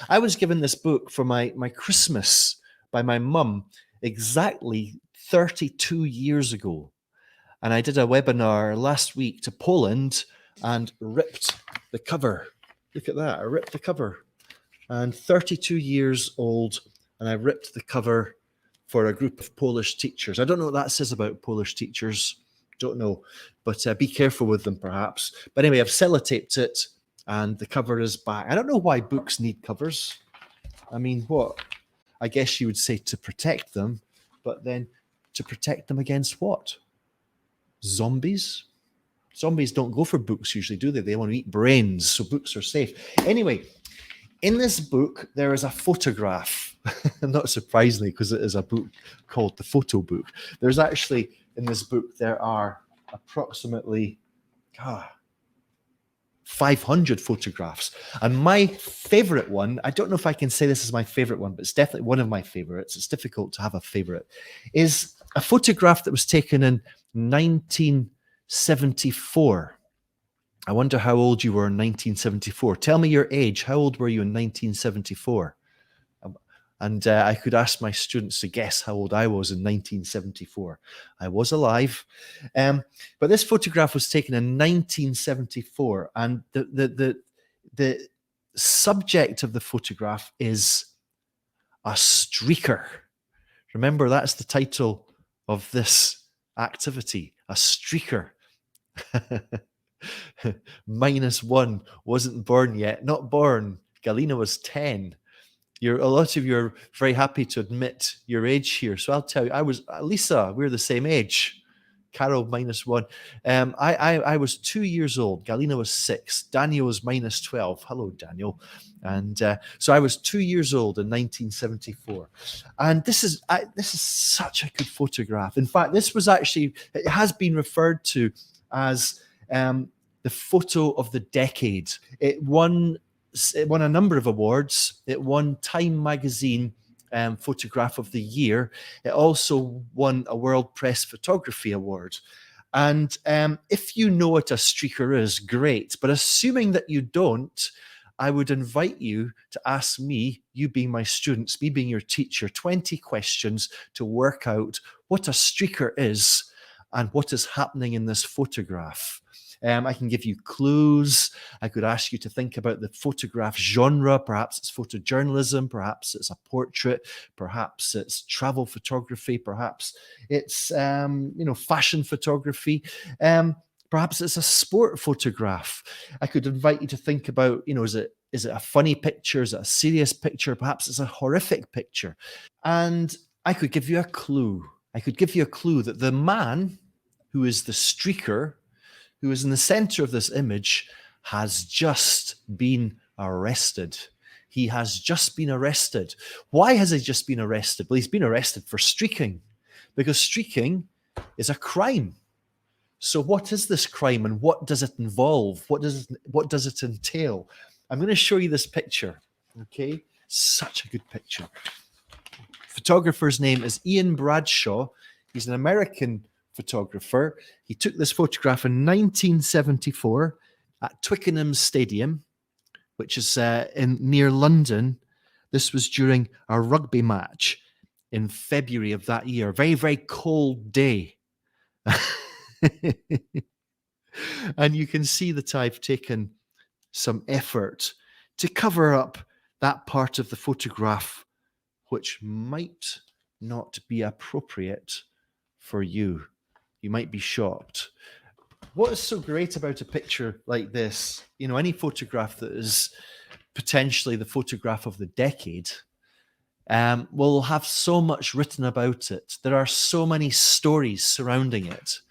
I was given this book for my Christmas by my mum exactly 32 years ago. And I did a webinar last week to Poland and ripped the cover. Look at that, I ripped the cover. And 32 years old, and I ripped the cover for a group of Polish teachers. I don't know what that says about Polish teachers, don't know, but be careful with them perhaps. But anyway, I've sellotaped it, and the cover is back. I don't know why books need covers. I mean, what? I guess you would say to protect them, but then to protect them against what? Zombies? Zombies don't go for books usually, do they? They want to eat brains, so books are safe. Anyway, in this book, there is a photograph. Not surprisingly, because it is a book called The Photo Book. There's actually, in this book, there are approximately 500 photographs. And my favorite one, I don't know if I can say this is my favorite one, but it's definitely one of my favorites. It's difficult to have a favorite, is a photograph that was taken in 1974. I wonder how old you were in 1974. Tell me your age. How old were you in 1974? And I could ask my students to guess how old I was in 1974. I was alive. But this photograph was taken in 1974. And the subject of the photograph is a streaker. Remember, that's the title of this activity, a streaker. -1 wasn't born yet, not born. Galina was 10. A lot of you are very happy to admit your age here. So I'll tell you, Lisa, we're the same age. Carol, -1. I was 2 years old. Galina was 6. Daniel was -12. Hello, Daniel. And so I was 2 years old in 1974. And this is such a good photograph. In fact, this was actually, it has been referred to as the photo of the decade. It won a number of awards. It won Time magazine photograph of the year. It also won a World Press Photography Award. And if you know what a streaker is, great. But assuming that you don't, I would invite you to ask me, you being my students, me being your teacher, 20 questions to work out what a streaker is and what is happening in this photograph. I can give you clues. I could ask you to think about the photograph genre. Perhaps it's photojournalism. Perhaps it's a portrait. Perhaps it's travel photography. Perhaps it's fashion photography. Perhaps it's a sport photograph. I could invite you to think about, is it a funny picture? Is it a serious picture? Perhaps it's a horrific picture. And I could give you a clue. I could give you a clue that the man who is the streaker, who is in the center of this image, has just been arrested. He has just been arrested. Why has he just been arrested? Well, he's been arrested for streaking, because streaking is a crime. So what is this crime and what does it involve? What does it entail? I'm going to show you this picture, okay? Such a good picture. Photographer's name is Ian Bradshaw. He's an American photographer. He took this photograph in 1974 at Twickenham Stadium, which is near London. This was during a rugby match in February of that year. Very, very cold day. And you can see that I've taken some effort to cover up that part of the photograph which might not be appropriate for you. You might be shocked. What is so great about a picture like this, any photograph that is potentially the photograph of the decade, will have so much written about it. There are so many stories surrounding it.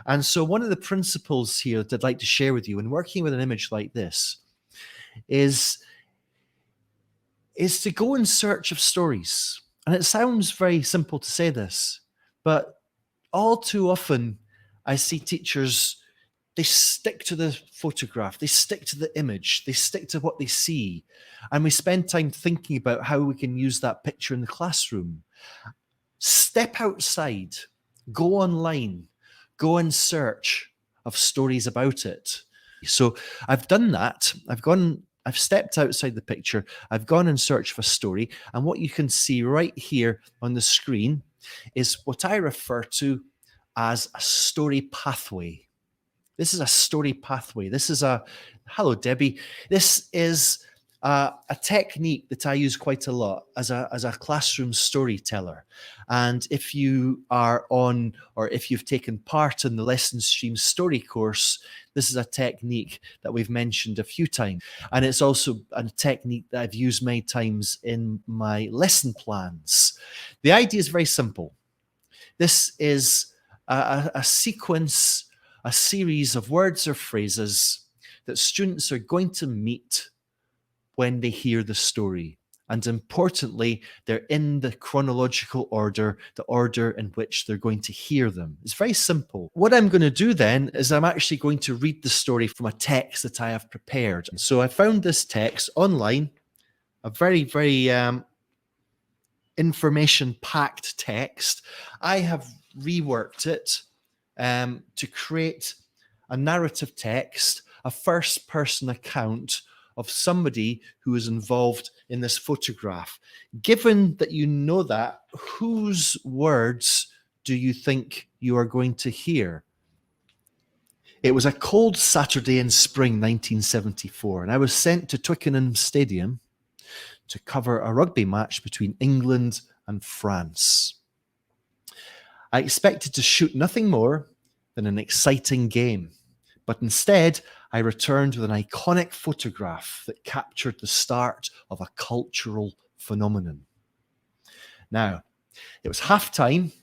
And so one of the principles here that I'd like to share with you in working with an image like this is to go in search of stories. And it sounds very simple to say this, but all too often I see teachers, they stick to the photograph, they stick to the image, they stick to what they see. And we spend time thinking about how we can use that picture in the classroom. Step outside, go online, go in search of stories about it. So I've done that. I've gone I've stepped outside the picture. I've gone in search of a story. And what you can see right here on the screen is what I refer to as a story pathway. This is a story pathway. Hello, Debbie. This is a technique that I use quite a lot as a classroom storyteller. And if you are on, or if you've taken part in the LessonStream story course, this is a technique that we've mentioned a few times. And it's also a technique that I've used many times in my lesson plans. The idea is very simple. This is a sequence, a series of words or phrases that students are going to meet when they hear the story. And importantly, they're in the chronological order, the order in which they're going to hear them. It's very simple. What I'm going to do then is I'm actually going to read the story from a text that I have prepared. So I found this text online, a very, very information-packed text. I have reworked it to create a narrative text, a first-person account of somebody who is involved in this photograph. Given that you know that, whose words do you think you are going to hear? It was a cold Saturday in spring 1974, and I was sent to Twickenham Stadium to cover a rugby match between England and France. I expected to shoot nothing more than an exciting game, but instead I returned with an iconic photograph that captured the start of a cultural phenomenon. Now, it was half-time,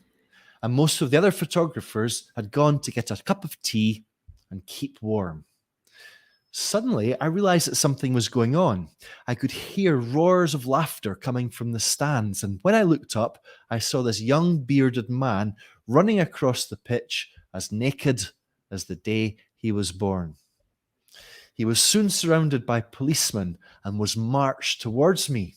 and most of the other photographers had gone to get a cup of tea and keep warm. Suddenly, I realized that something was going on. I could hear roars of laughter coming from the stands, and when I looked up, I saw this young bearded man running across the pitch as naked as the day he was born. He was soon surrounded by policemen and was marched towards me.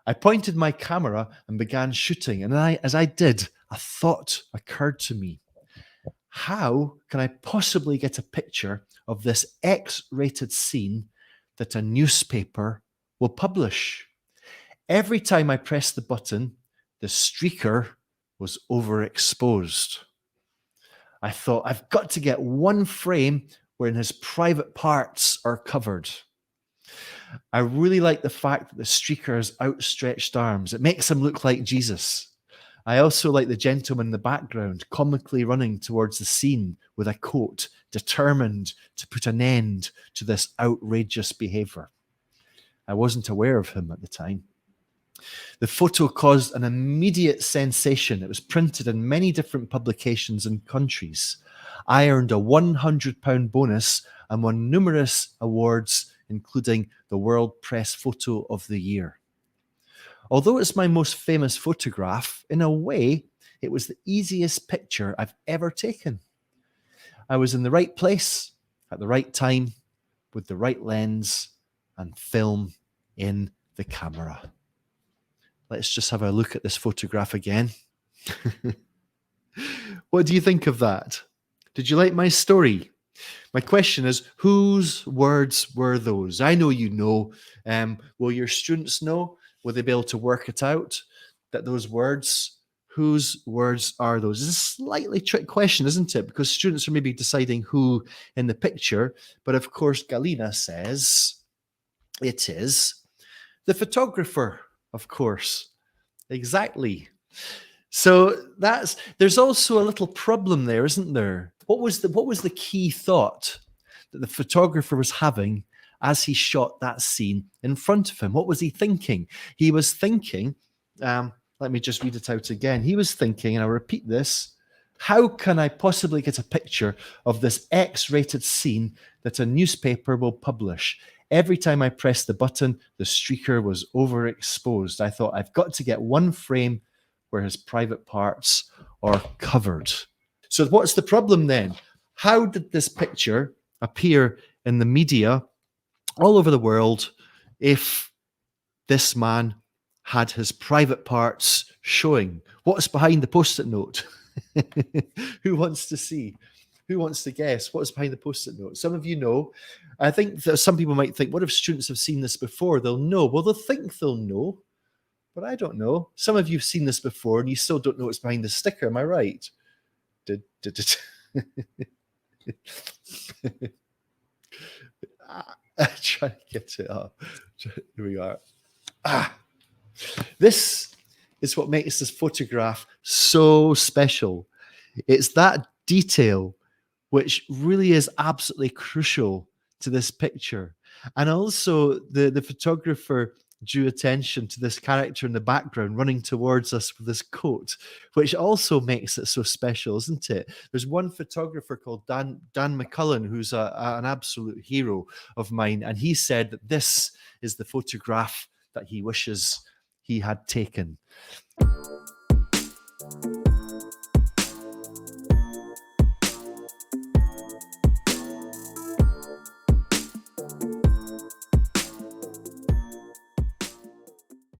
I pointed my camera and began shooting, and as I did, a thought occurred to me. How can I possibly get a picture of this X-rated scene that a newspaper will publish? Every time I pressed the button, the streaker was overexposed. I thought, I've got to get one frame wherein his private parts are covered. I really like the fact that the streaker has outstretched arms. It makes him look like Jesus. I also like the gentleman in the background, comically running towards the scene with a coat, determined to put an end to this outrageous behaviour. I wasn't aware of him at the time. The photo caused an immediate sensation. It was printed in many different publications and countries. I earned a £100 bonus and won numerous awards, including the World Press Photo of the Year. Although it's my most famous photograph, in a way, it was the easiest picture I've ever taken. I was in the right place at the right time with the right lens and film in the camera. Let's just have a look at this photograph again. What do you think of that? Did you like my story? My question is, whose words were those? I know you know. Will your students know? Will they be able to work it out? That those words, whose words are those? It's a slightly trick question, isn't it? Because students are maybe deciding who in the picture. But of course, Galina says it is the photographer, of course. Exactly. So there's also a little problem there, isn't there? What was the key thought that the photographer was having as he shot that scene in front of him? What was he thinking? He was thinking, let me just read it out again. He was thinking, and I'll repeat this, how can I possibly get a picture of this X-rated scene that a newspaper will publish? Every time I pressed the button, the streaker was overexposed. I thought, I've got to get one frame where his private parts are covered. So what's the problem then? How did this picture appear in the media all over the world if this man had his private parts showing? What's behind the post-it note? Who wants to see? Who wants to guess what's behind the post-it note? Some of you know. I think that some people might think, what if students have seen this before? They'll know. Well, they'll think they'll know, but I don't know. Some of you have seen this before and you still don't know what's behind the sticker. Am I right? Try to get it up. Here we are. This is what makes this photograph so special. It's that detail which really is absolutely crucial to this picture. And also the photographer drew attention to this character in the background running towards us with this coat, which also makes it so special, isn't it? There's one photographer called Dan McCullen, who's an absolute hero of mine, and he said that this is the photograph that he wishes he had taken.